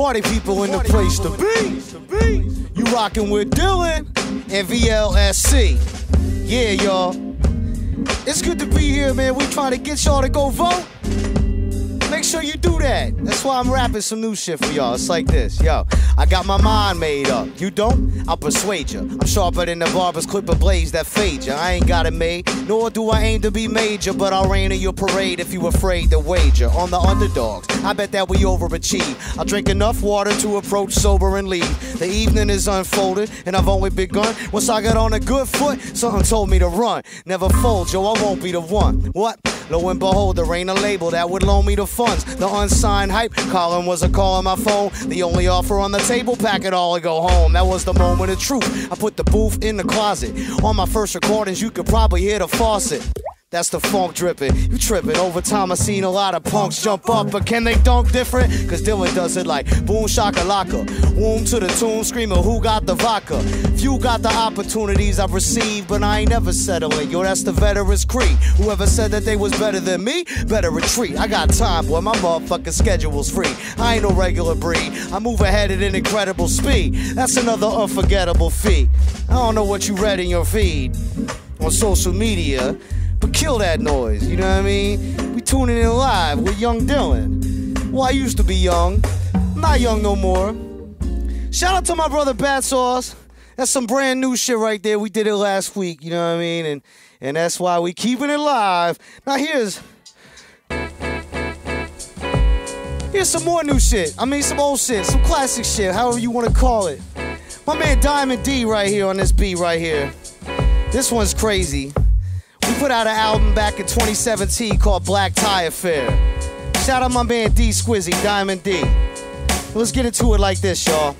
Party people in the place to be. You rockin' with Dillon and VLSC. Yeah, y'all. It's good to be here, man. We trying to get y'all to go vote. Make sure you do that. That's why I'm rapping some new shit for y'all. It's like this, yo. I got my mind made up. You don't? I'll persuade you. I'm sharper than the barber's clipper blades that fade you. I ain't got it made, nor do I aim to be major, but I'll rain in your parade if you afraid to wager on the underdogs. I bet that we overachieve. I'll drink enough water to approach sober and leave. The evening is unfolded, and I've only begun. Once I got on a good foot, something told me to run. Never fold, yo, I won't be the one. What? Lo and behold, there ain't a label that would loan me the funds. The unsigned hype column was a call on my phone. The only offer on the table, pack it all and go home. That was the moment of truth. I put the booth in the closet. On my first recordings, you could probably hear the faucet. That's the funk dripping. You tripping. Over time, I seen a lot of punks jump up, but can they dunk different? Cause Dillon does it like boom shakalaka. Womb to the tune, screaming, who got the vodka? Few got the opportunities I've received, but I ain't never settling. Yo, that's the veteran's creed. Whoever said that they was better than me, better retreat. I got time, boy, my motherfucking schedule's free. I ain't no regular breed. I move ahead at an incredible speed. That's another unforgettable feat. I don't know what you read in your feed on social media, but kill that noise, you know what I mean? We tuning in live with young Dillon. Well, I used to be young. I'm not young no more. Shout out to my brother Bad Sauce. That's some brand new shit right there. We did it last week, you know what I mean? And that's why we keeping it live. Now here's some more new shit. I mean some old shit, some classic shit, however you want to call it. My man Diamond D right here on this beat right here. This one's crazy. We put out an album back in 2017 called Black Tie Affair. Shout out my man D Squizzy, Diamond D. Let's get into it like this, y'all.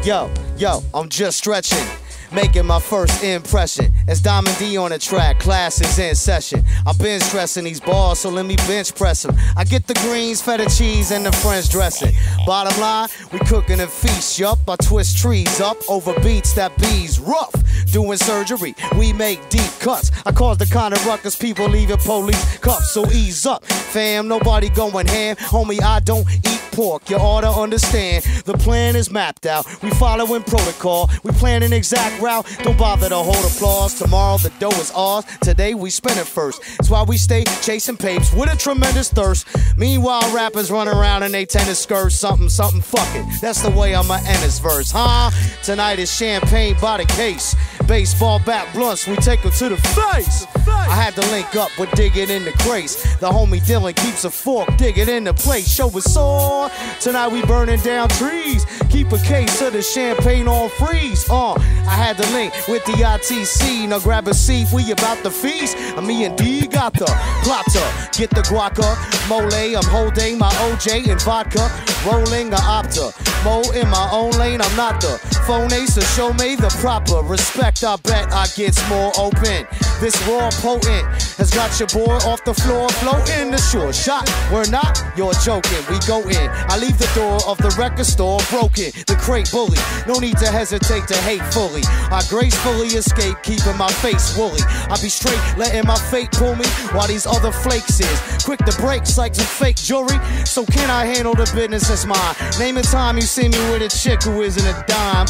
Yo, I'm just stretching, making my first impression. As Diamond D on the track, class is in session. I've been stressing these bars, so let me bench press them. I get the greens, feta cheese, and the French dressing. Bottom line, we cooking and feast, yup. I twist trees up over beats that bees rough. Doing surgery, we make deep cuts. I cause the kind of ruckus people leaving police cuffs, so ease up. Fam, nobody going ham. Homie, I don't eat pork, you ought to understand. The plan is mapped out, we following protocol. We plan an exact route, don't bother to hold applause. Tomorrow the dough is ours, today we spin it first. That's why we stay chasing papes with a tremendous thirst. Meanwhile, rappers run around in they tennis skirts. Something, fucking. That's the way I'ma end this verse, huh? Tonight is champagne by the case. Baseball bat blunts, we take them to the face. I had to link up with digging in the crates. The homie Dillon keeps a fork, digging in the plate. Show is sore. Tonight we burning down trees. Keep a case of the champagne on freeze. I had to link with the ITC. Now grab a seat, we about to feast. Me and D got the plotter. Get the guaca, mole. I'm holding my OJ and vodka. Rolling a opta. Mo in my own lane, I'm not the phone ace, so show me the proper respect. I bet I gets more open. This raw potent has got your boy off the floor, floating the sure shot. We're not, you're joking. We go in. I leave the door of the record store broken. The crate bully, no need to hesitate to hate fully. I gracefully escape, keeping my face woolly. I be straight, letting my fate pull me, while these other flakes is quick to breaks like some fake jewelry. So can I handle the business that's mine? Name a time you see me with a chick who isn't a dime.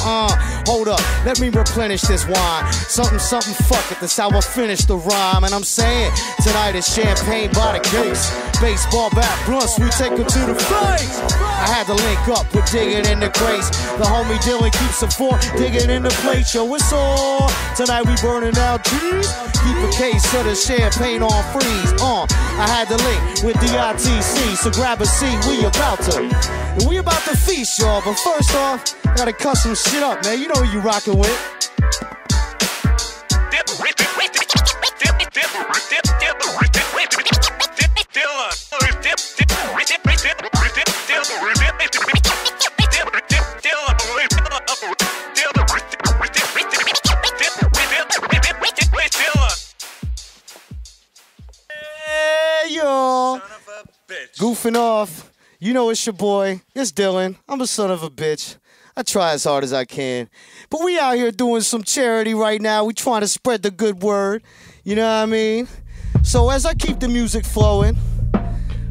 Hold up, let me replenish this wine. Something, fuck it, that's how I finish the rhyme. And I'm saying, tonight is champagne by the case. Baseball bat blunts, we take them to the face. I had to link up with digging in the crates. The homie Dillon keeps a fork, digging in the plate. Yo, it's all. Tonight we burning out trees. Keep a case of the champagne on freeze. I had to link with the ITC, so grab a seat, we about to feast, y'all. But first off, I gotta cut some shit up, man. You know who you rockin' with. Hey, y'all. Goofing off. You know it's your boy. It's Dillon. I'm a son of a bitch. I try as hard as I can. But we out here doing some charity right now. We trying to spread the good word. You know what I mean? So as I keep the music flowing,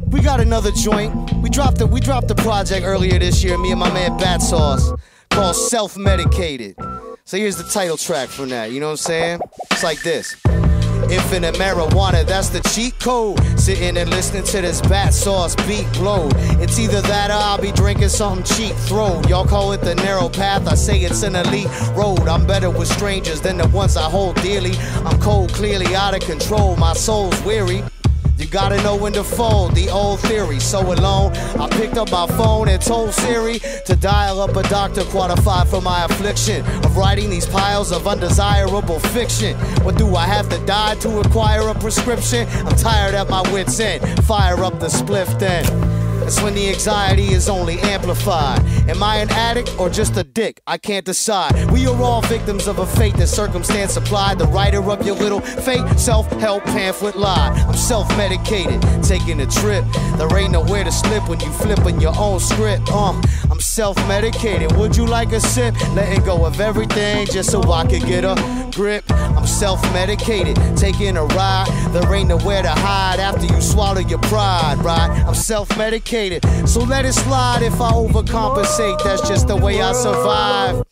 We got another joint. We dropped the project earlier this year, me and my man Bat Sauce, called Self-Medicated. So here's the title track from that, you know what I'm saying? It's like this. Infinite marijuana, that's the cheat code. Sitting and listening to this Bat Sauce beat blow. It's either that or I'll be drinking something cheap throw. Y'all call it the narrow path, I say it's an elite road. I'm better with strangers than the ones I hold dearly. I'm cold, clearly out of control, my soul's weary. You gotta know when to fold, the old theory. So alone, I picked up my phone and told Siri to dial up a doctor qualified for my affliction of writing these piles of undesirable fiction. What do I have to die to acquire a prescription? I'm tired at my wit's end. Fire up the spliff then. That's when the anxiety is only amplified. Am I an addict or just a dick? I can't decide. We are all victims of a fate that circumstance supplied. The writer of your little fake self-help pamphlet lied. I'm self-medicated, taking a trip. There ain't nowhere to slip when you flipping your own script. I'm self-medicated. Would you like a sip? Letting go of everything just so I could get a grip. I'm self-medicated, taking a ride. There ain't nowhere to hide after you swallow your pride, right? I'm self-medicated. So let it slide if I overcompensate, that's just the way I survive.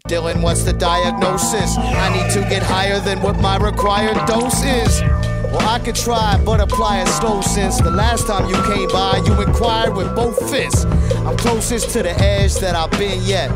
Dillon, what's the diagnosis? I need to get higher than what my required dose is. Well, I could try, but apply it slow since the last time you came by, you inquired with both fists. I'm closest to the edge that I've been yet.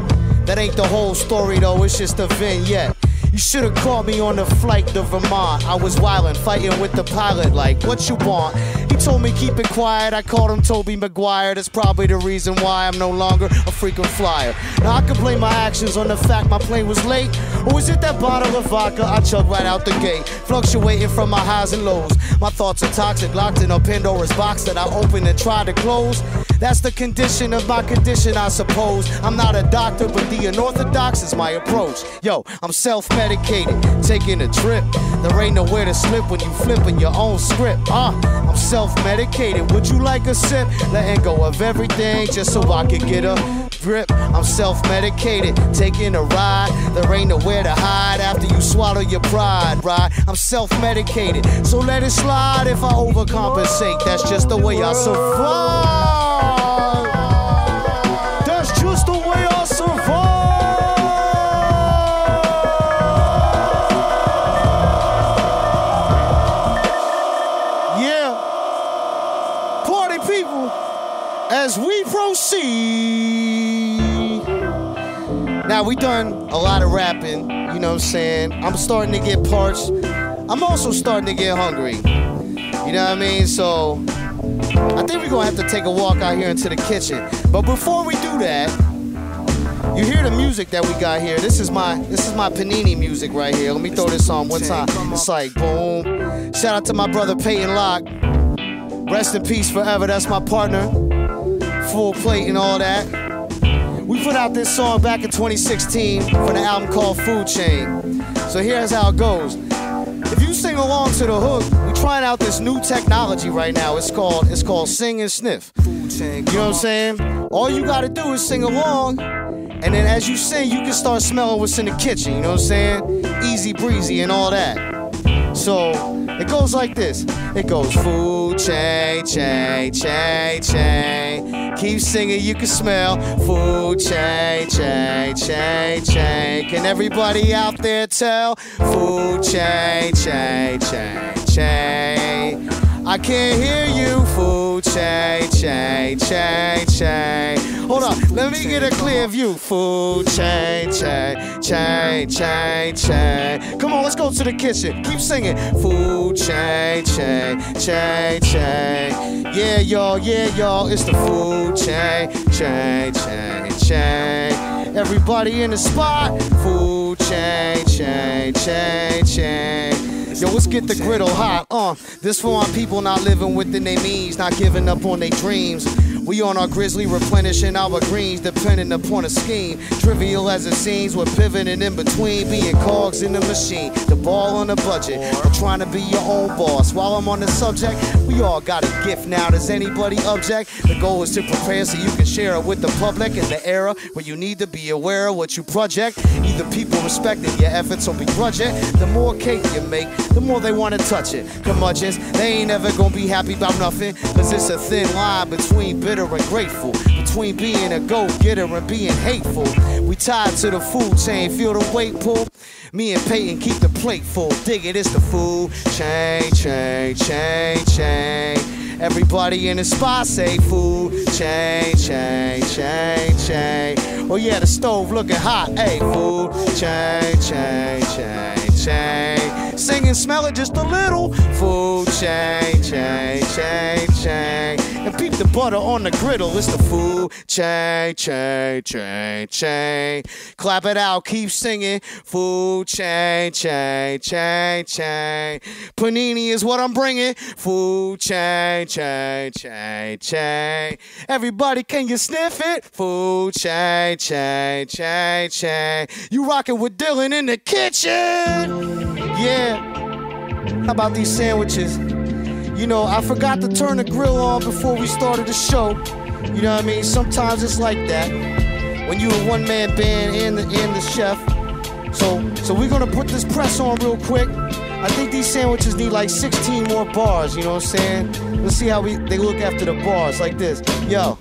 That ain't the whole story though, it's just a vignette. You should've caught me on the flight to Vermont. I was wildin', fighting with the pilot like, what you want? He told me keep it quiet, I called him Toby Maguire. That's probably the reason why I'm no longer a frequent flyer. Now I could blame my actions on the fact my plane was late. Or was it that bottle of vodka I chugged right out the gate? Fluctuating from my highs and lows. My thoughts are toxic, locked in a Pandora's box that I opened and tried to close. That's the condition of my condition, I suppose. I'm not a doctor, but the unorthodox is my approach. Yo, I'm self-medicated, taking a trip. There ain't nowhere to slip when you flipping your own script. I'm self-medicated. Would you like a sip? Letting go of everything just so I could get a grip. I'm self-medicated, taking a ride. There ain't nowhere to hide after you swallow your pride, right? I'm self-medicated, so let it slide if I overcompensate. That's just the way I survive. That's just the way I survive. As we proceed. Now we done a lot of rapping, you know what I'm saying? I'm starting to get parched. I'm also starting to get hungry. You know what I mean? So I think we're gonna have to take a walk out here into the kitchen. But before we do that, you hear the music that we got here. This is my Panini music right here. Let me throw this on one time. It's like boom. Shout out to my brother Peyton Locke. Rest in peace forever. That's my partner. Full plate and all that. We put out this song back in 2016 for the album called Food Chain. So here's how it goes. If you sing along to the hook, we're trying out this new technology right now. It's called Sing and Sniff. Food Chain, you know what I'm saying? All you gotta do is sing along, and then as you sing, you can start smelling what's in the kitchen. You know what I'm saying? Easy breezy and all that. So it goes like this. It goes food chain, chain, chain, chain. Keep singing, you can smell food chain, chain, chain, chain. Can everybody out there tell? Food chain, chain, chain, chain. I can't hear you. Food chain, chain, chain, chain. Hold on, let me get a clear view. Food chain, chain, chain, chain, chain. Come on, let's go to the kitchen. Keep singing. Food chain, chain, chain, chain. Yeah, y'all, it's the food chain, chain, chain, chain. Everybody in the spot. Food chain, chain, chain, chain. Yo, let's get the griddle hot. This for my people not living within their means, not giving up on their dreams. We on our grizzly, replenishing our greens, depending upon a scheme. Trivial as it seems, we're pivoting in between, being cogs in the machine. The ball on the budget, or trying to be your own boss. While I'm on the subject, we all got a gift now. Does anybody object? The goal is to prepare so you can share it with the public in the era where you need to be aware of what you project. Either people respecting your efforts or begrudge it. The more cake you make, the more they want to touch it. Curmudgeons, they ain't ever gonna be happy about nothing, cause it's a thin line between bitter and grateful, between being a go-getter and being hateful. We tied to the food chain, feel the weight pull. Me and Peyton keep the plate full. Dig it, it's the food chain, chain, chain, chain. Everybody in the spot say food chain, chain, chain, chain. Oh yeah, the stove looking hot. Hey, food chain, chain, chain, chain. Sing and smell it just a little. Food chain, chain, chain, chain. And peep the butter on the griddle. It's the food chain, chain, chain, chain. Clap it out, keep singing. Food chain, chain, chain, chain. Panini is what I'm bringing. Food chain, chain, chain, chain. Everybody, can you sniff it? Food chain, chain, chain, chain. You rockin' with Dillon in the kitchen. Yeah. How about these sandwiches? You know, I forgot to turn the grill on before we started the show. You know what I mean? Sometimes it's like that when you a one-man band and the chef. So we're gonna put this press on real quick. I think these sandwiches need like 16 more bars, you know what I'm saying? Let's see how they look after the bars, like this. Yo,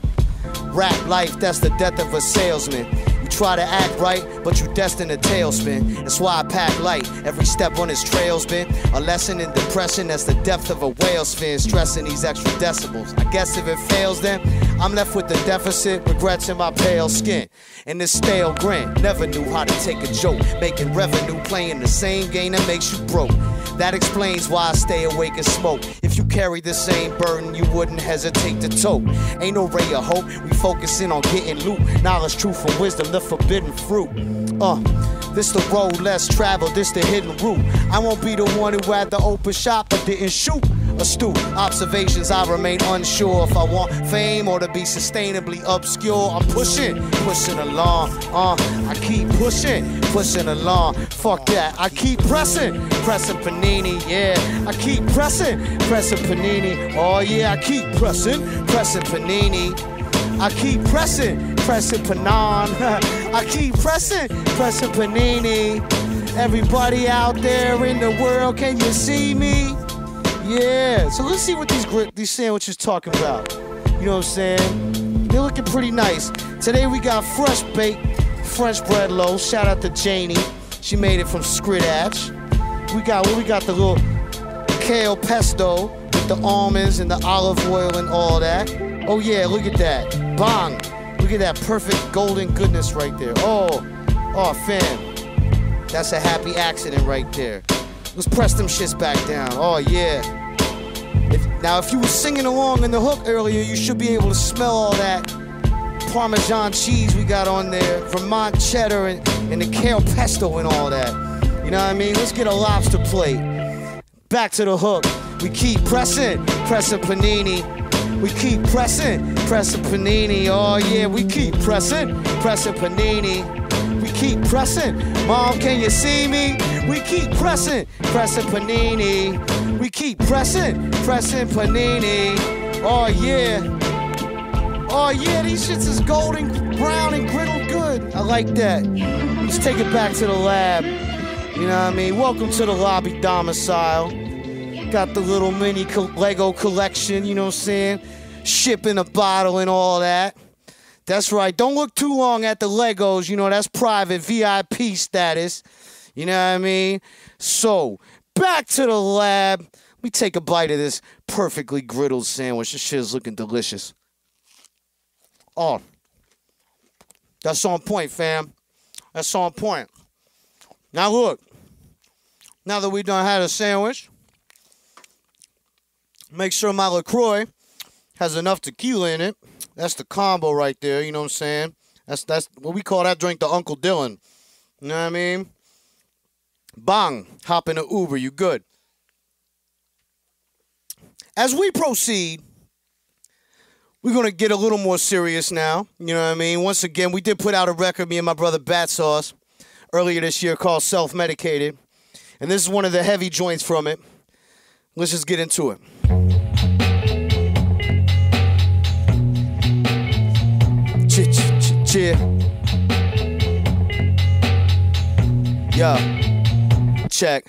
rap life, that's the death of a salesman. You try to act right, but you destined a tailspin. That's why I pack light. Every step on this trail's been a lesson in depression. That's the depth of a whale's fin, stressing these extra decibels. I guess if it fails then, I'm left with the deficit, regrets in my pale skin. And this stale grin, never knew how to take a joke. Making revenue, playing the same game that makes you broke. That explains why I stay awake and smoke. If you carry the same burden, you wouldn't hesitate to tote. Ain't no ray of hope, we focusing on getting loot. Knowledge, truth, and wisdom, the forbidden fruit. This the road less traveled, this the hidden route. I won't be the one who had the open shop but didn't shoot. Astute observations, I remain unsure if I want fame or to be sustainably obscure. I'm pushing along. I keep pushing along. Fuck that, I keep pressing panini. Yeah, I keep pressing panini. Oh yeah, I keep pressing panini. I keep pressing panan. I keep pressing panini. Everybody out there in the world, can you see me? Yeah, so let's see what these sandwiches talking about. You know what I'm saying? They're looking pretty nice. Today we got fresh baked French bread loaves. Shout out to Janie. She made it from scratch. We got the little kale pesto with the almonds and the olive oil and all that. Oh yeah, look at that. Bang. Look at that perfect golden goodness right there. Oh fam. That's a happy accident right there. Let's press them shits back down. Oh yeah. If you were singing along in the hook earlier, you should be able to smell all that Parmesan cheese we got on there, Vermont cheddar and the kale pesto and all that. You know what I mean? Let's get a lobster plate. Back to the hook. We keep pressing panini. We keep pressing panini. Oh yeah, we keep pressing panini. We keep pressing. Mom, can you see me? We keep pressing panini. We keep pressing panini. Oh yeah, these shits is golden brown and griddled good. I like that. Let's take it back to the lab. You know what I mean? Welcome to the lobby domicile. Got the little mini Lego collection, you know what I'm saying? Ship in a bottle and all that. That's right. Don't look too long at the Legos. You know, that's private VIP status. You know what I mean? So, back to the lab. Let me take a bite of this perfectly griddled sandwich. This shit is looking delicious. Oh, that's on point, fam. That's on point. Now look. Now that we done had a sandwich, make sure my LaCroix has enough tequila in it. That's the combo right there, you know what I'm saying? That's what we call that drink, the Uncle Dillon. You know what I mean? Bang, hop in the Uber, you good. As we proceed, We're going to get a little more serious now. You know what I mean? Once again, we did put out a record, me and my brother Bat Sauce, earlier this year called Self-Medicated. And this is one of the heavy joints from it. Let's just get into it. Cheer. Yo, check.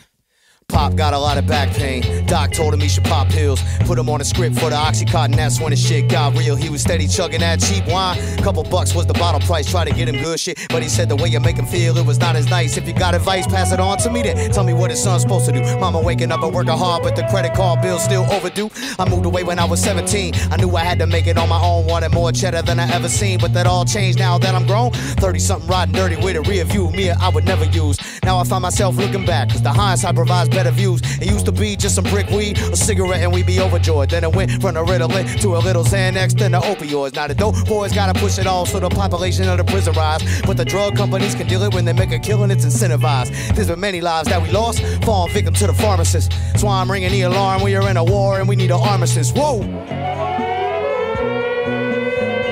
Pop got a lot of back pain. Doc told him he should pop pills. Put him on a script for the Oxycontin. That's when the shit got real. He was steady chugging that cheap wine. Couple bucks was the bottle price. Try to get him good shit, but he said the way you make him feel, it was not as nice. If you got advice, pass it on to me then. Tell me what his son's supposed to do. Mama waking up and working hard, but the credit card bill's still overdue. I moved away when I was 17. I knew I had to make it on my own. Wanted more cheddar than I ever seen, but that all changed now that I'm grown. 30-something riding dirty with a rear view mirror I would never use. Now I find myself looking back, cause the hindsight provides better views. It used to be just some brick weed, a cigarette, and we'd be overjoyed. Then it went from a Ritalin to a little Xanax, then the opioids. Now the dope boys gotta push it all so the population of the prison rise. But the drug companies can deal it when they make a killing, it's incentivized. There's been many lives that we lost, falling victim to the pharmacist. That's why I'm ringing the alarm. We are in a war and we need an armistice. Whoa!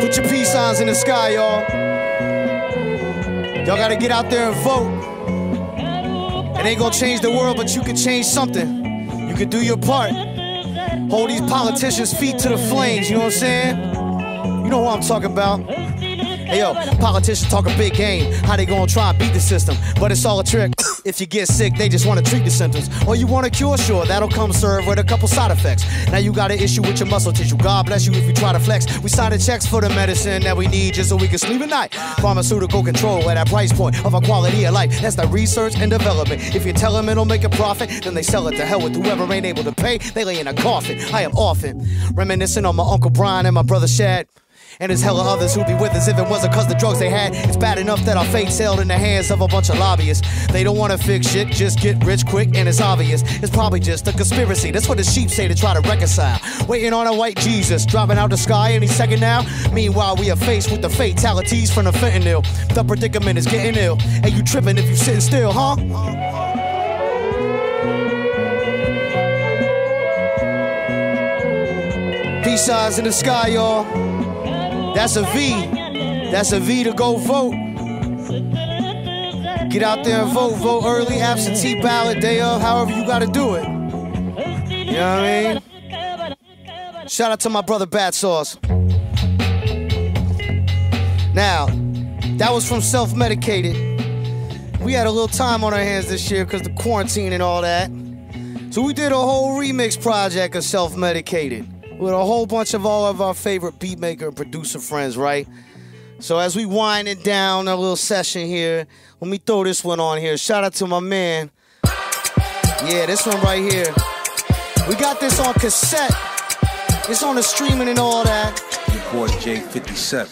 Put your peace signs in the sky, y'all. Y'all gotta get out there and vote. It ain't gonna change the world, but you can change something. You can do your part. Hold these politicians' feet to the flames, you know what I'm saying? You know what I'm talking about. Hey yo, politicians talk a big game. How they gonna try and beat the system? But it's all a trick. If you get sick, they just wanna treat the symptoms. Or you want a cure, sure, that'll come served with a couple side effects. Now you got an issue with your muscle tissue. God bless you if you try to flex. We signing checks for the medicine that we need just so we can sleep at night. Pharmaceutical control at that price point of a quality of life. That's the research and development. If you tell them it'll make a profit, then they sell it to hell with whoever ain't able to pay. They lay in a coffin. I am often reminiscing on my Uncle Brian and my brother Shad. And there's hella others who'd be with us if it wasn't cause the drugs they had. It's bad enough that our fate sailed in the hands of a bunch of lobbyists. They don't wanna fix shit, just get rich quick, and it's obvious. It's probably just a conspiracy. That's what the sheep say to try to reconcile. Waiting on a white Jesus, dropping out the sky any second now. Meanwhile, we are faced with the fatalities from the fentanyl. The predicament is getting ill, and you tripping if you sitting still, huh? Peace signs in the sky, y'all. That's a V. That's a V to go vote. Get out there and vote. Vote early, absentee ballot, day of, however you gotta do it. You know what I mean? Shout out to my brother Bat Sauce. Now, that was from Self-Medicated. We had a little time on our hands this year because the quarantine and all that. So we did a whole remix project of Self-Medicated with a whole bunch of all of our favorite beatmaker and producer friends, right? So as we winding down a little session here, let me throw this one on here. Shout out to my man. Yeah, this one right here. We got this on cassette. It's on the streaming and all that. Your boy J57.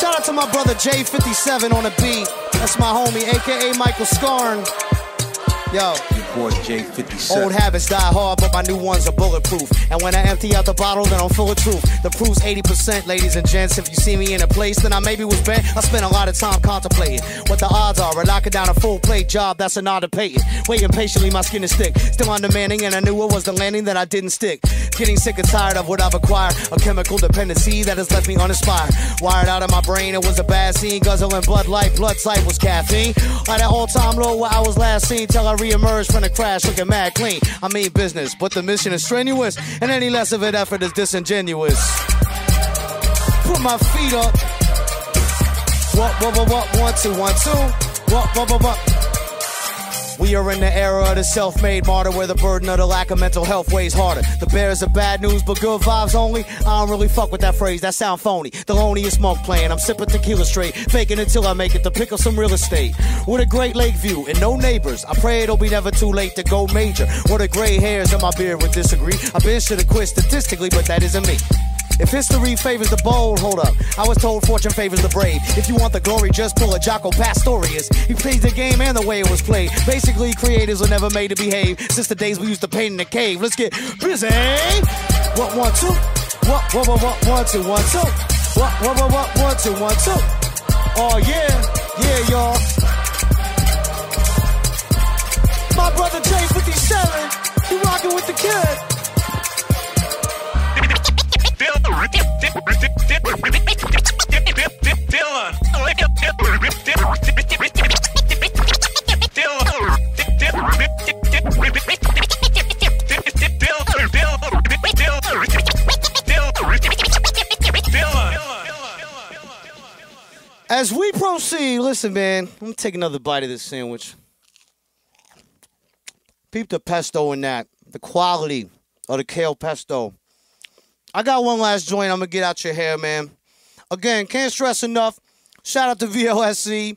Shout out to my brother J57 on the beat. That's my homie, a.k.a. Michael Scarn. Yo. Boy J57. Old habits die hard, but my new ones are bulletproof. And when I empty out the bottle, then I'm full of truth. The proof's 80%, ladies and gents. If you see me in a place, then I maybe was bent. I spent a lot of time contemplating what the odds are of knocking down a full-plate job that's an odd patent. Waiting patiently, my skin is thick. Still undemanding, and I knew it was the landing that I didn't stick. Getting sick and tired of what I've acquired. A chemical dependency that has left me uninspired. Wired out of my brain, it was a bad scene. Guzzling Blood Light was caffeine. At that all-time low where I was last seen, till I re-emerged from the crash looking mad clean. I mean business, but the mission is strenuous, and any less of an effort is disingenuous. Put my feet up. What, 1, 2, 1, 2. What. We are in the era of the self-made martyr, where the burden of the lack of mental health weighs harder. The bears are bad news, but good vibes only. I don't really fuck with that phrase, that sound phony. The lonely is smoke playing, I'm sipping tequila straight, faking until I make it to pick up some real estate. With a great lake view and no neighbors, I pray it'll be never too late to go major. Where the gray hairs in my beard would disagree. I've been shoulda quit statistically, but that isn't me. If history favors the bold, hold up. I was told fortune favors the brave. If you want the glory, just pull a Jocko Pastorius. He plays the game and the way it was played. Basically, creators were never made to behave. Since the days we used to paint in the cave. Let's get busy. What, 1, 2? What, 1, 2, 1, 2. What, 1, 2, 1, 2. Oh yeah, y'all. My brother J57, he rocking with the kid. As we proceed, listen, man, let me take another bite of this sandwich. Peep the pesto in that, the quality of the kale pesto. I got one last joint I'm going to get out your hair, man. Again, can't stress enough. Shout out to VLSC.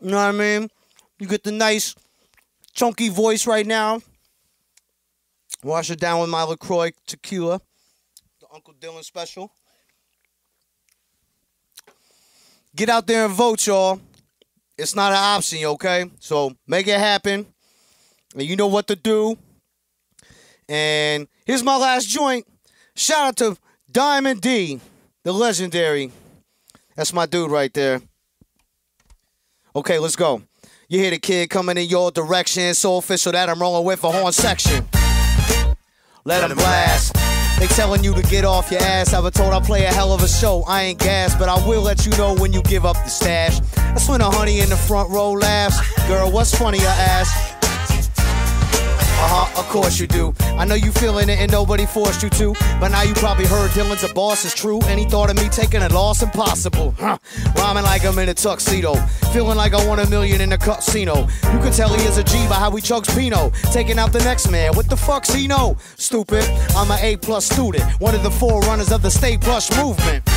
You know what I mean? You get the nice, chunky voice right now. Wash it down with my LaCroix tequila. The Uncle Dillon special. Get out there and vote, y'all. It's not an option, okay? So make it happen. And you know what to do. And here's my last joint. Shout out to Diamond D, the legendary. That's my dude right there. Okay, let's go. You hear the kid coming in your direction. So official that I'm rolling with a horn section. Let him blast. They telling you to get off your ass. I was told I play a hell of a show. I ain't gas, but I will let you know when you give up the stash. That's when the honey in the front row laughs. Girl, what's funny, I ask? Of course you do. I know you feeling it and nobody forced you to. But now you probably heard Dillon's a boss is true. And he thought of me taking a loss impossible. Rhyming like I'm in a tuxedo. Feeling like I won $1 million in a casino. You can tell he is a G by how he chugs Pinot. Taking out the next man. What the fuck's he know? Stupid. I'm an A+ student. One of the forerunners of the Stay Plush movement.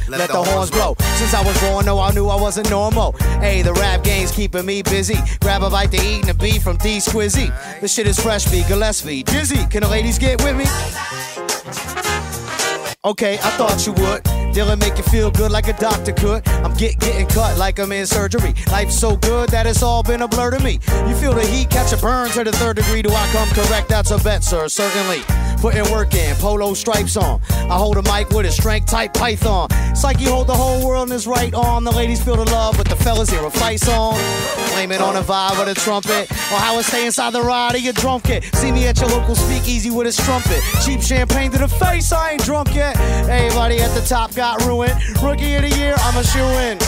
Let the horns blow. Since I was born, no, I knew I wasn't normal. Hey, the rap game's keeping me busy. Grab a bite to eat and a beat from D Squizzy. This shit is fresh, B, Gillespie, Dizzy. Can the ladies get with me? Okay, I thought you would. Dillon make you feel good like a doctor could. I'm getting cut like I'm in surgery. Life's so good that it's all been a blur to me. You feel the heat, catch a burn to the 3rd degree. Do I come correct? That's a bet, sir, certainly. Putting work in, polo stripes on. I hold a mic with a strength type python. It's like you hold the whole world in his right arm. The ladies feel the love, but the fellas hear a fight song. Blame it on the vibe of the trumpet, or how it stay inside the ride of your drum kit. See me at your local speakeasy with his trumpet. Cheap champagne to the face, I ain't drunk yet. Everybody at the top got ruined. Rookie of the year, I'm a shoo-in.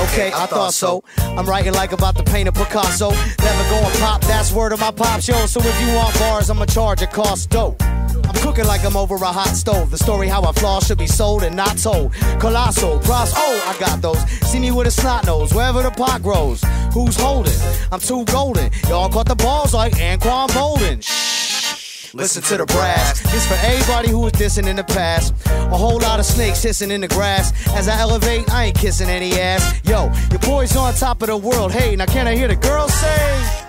Okay, I thought so. I'm writing like about to paint a Picasso. Never going pop, that's word of my pops, yo. So if you want bars, I'ma charge it, cost dope. I'm cooking like I'm over a hot stove. The story how I floss should be sold and not told. Colossal, pros, oh, I got those. See me with a snot nose, wherever the pot grows. Who's holding? I'm too golden. Y'all caught the balls like Anquan Bolden. Shh, listen to the brass. This for everybody who was dissing in the past. A whole lot of snakes hissing in the grass. As I elevate, I ain't kissing any ass. Yo, your boy's on top of the world. Hey, now can I hear the girls say?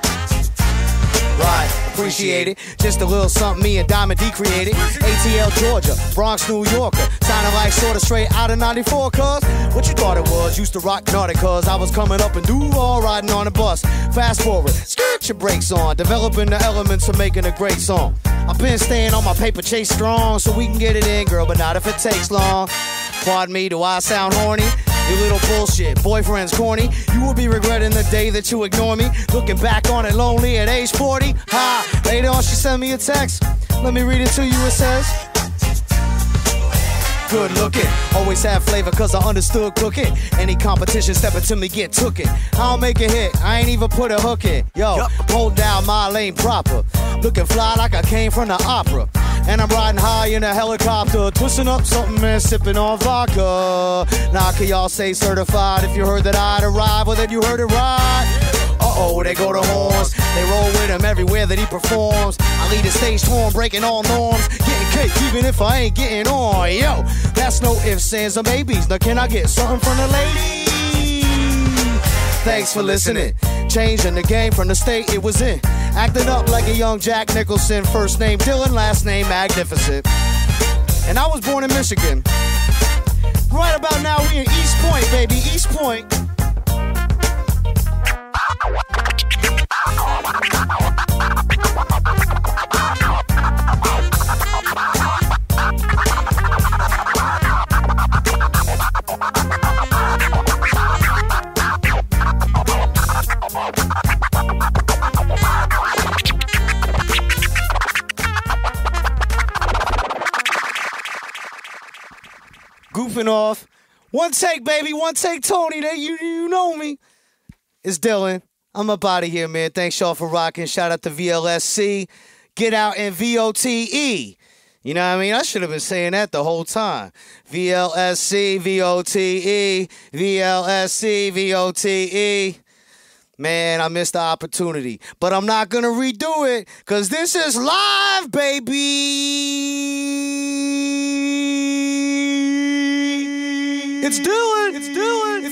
Right, appreciate it. Just a little something me and Diamond D created. ATL, Georgia, Bronx, New Yorker. Sounding like sorta straight out of 94, cuz. What you thought it was? Used to rock Nautic, cuz I was coming up and Duval riding on a bus. Fast forward, skirt your brakes on. Developing the elements of making a great song. I've been staying on my paper chase strong, so we can get it in, girl, but not if it takes long. Pardon me, do I sound horny? You little bullshit, boyfriend's corny. You will be regretting the day that you ignore me. Looking back on it lonely at age 40. Ha! Later on she sent me a text. Let me read it to you, it says. Good looking, always have flavor cause I understood cooking. Any competition stepping to me get took it. I don't make a hit, I ain't even put a hook in. Yo, hold down my lane proper. Looking fly like I came from the opera. And I'm riding high in a helicopter, twisting up something and sipping on vodka. Now can y'all say certified if you heard that I'd arrive, or that you heard it right? Uh-oh, they go the horns. They roll with him everywhere that he performs. I lead a stage torn, breaking all norms. Getting cake even if I ain't getting on. Yo, that's no ifs, ands, or maybes. Now can I get something from the ladies? Thanks for listening. Changing the game from the state it was in. Acting up like a young Jack Nicholson. First name Dillon, last name Magnificent. And I was born in Michigan. Right about now we in East Point, baby, East Point. Goofing off. One take, baby. One take, Tony. You know me. It's Dillon. I'm up out of here, man. Thanks, y'all, for rocking. Shout out to VLSC. Get out and VOTE. You know what I mean? I should have been saying that the whole time. VLSC, VOTE, VLSC, VOTE. Man, I missed the opportunity. But I'm not going to redo it because this is live, baby. It's Dillon. It's Dillon.